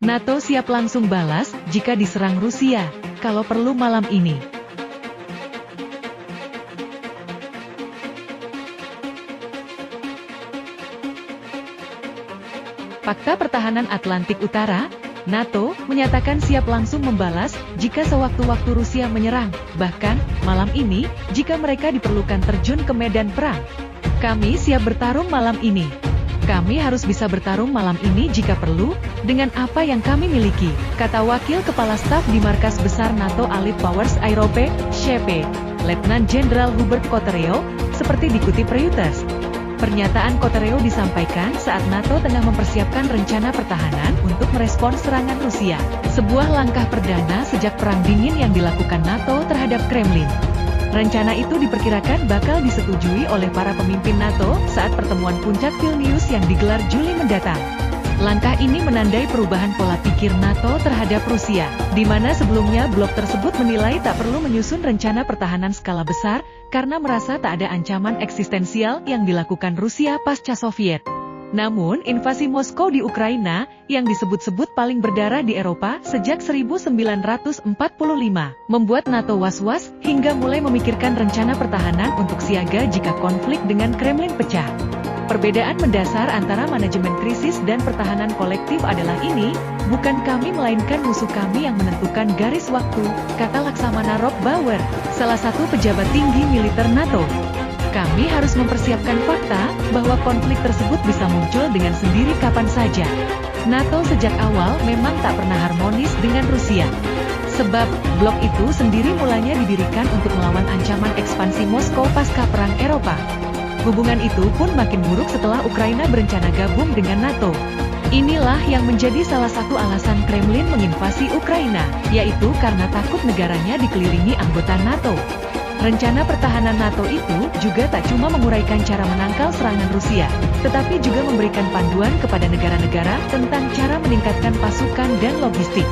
NATO siap langsung balas jika diserang Rusia, kalau perlu malam ini. Fakta Pertahanan Atlantik Utara, NATO menyatakan siap langsung membalas jika sewaktu-waktu Rusia menyerang, bahkan malam ini jika mereka diperlukan terjun ke medan perang. Kami siap bertarung malam ini. Kami harus bisa bertarung malam ini jika perlu, dengan apa yang kami miliki, kata Wakil Kepala Staf di Markas Besar NATO Allied Powers Europe, SHP, Letnan Jenderal Hubert Cottereo, seperti dikutip Reuters. Pernyataan Cottereo disampaikan saat NATO tengah mempersiapkan rencana pertahanan untuk merespons serangan Rusia, sebuah langkah perdana sejak Perang Dingin yang dilakukan NATO terhadap Kremlin. Rencana itu diperkirakan bakal disetujui oleh para pemimpin NATO saat pertemuan puncak Vilnius yang digelar Juli mendatang. Langkah ini menandai perubahan pola pikir NATO terhadap Rusia, di mana sebelumnya blok tersebut menilai tak perlu menyusun rencana pertahanan skala besar, karena merasa tak ada ancaman eksistensial yang dilakukan Rusia pasca Soviet. Namun, invasi Moskow di Ukraina, yang disebut-sebut paling berdarah di Eropa sejak 1945, membuat NATO was-was hingga mulai memikirkan rencana pertahanan untuk siaga jika konflik dengan Kremlin pecah. Perbedaan mendasar antara manajemen krisis dan pertahanan kolektif adalah ini, bukan kami melainkan musuh kami yang menentukan garis waktu, kata Laksamana Rob Bauer, salah satu pejabat tinggi militer NATO. Kami harus mempersiapkan fakta bahwa konflik tersebut bisa muncul dengan sendiri kapan saja. NATO sejak awal memang tak pernah harmonis dengan Rusia. Sebab, blok itu sendiri mulanya didirikan untuk melawan ancaman ekspansi Moskow pasca Perang Eropa. Hubungan itu pun makin buruk setelah Ukraina berencana gabung dengan NATO. Inilah yang menjadi salah satu alasan Kremlin menginvasi Ukraina, yaitu karena takut negaranya dikelilingi anggota NATO. Rencana pertahanan NATO itu juga tak cuma menguraikan cara menangkal serangan Rusia, tetapi juga memberikan panduan kepada negara-negara tentang cara meningkatkan pasukan dan logistik.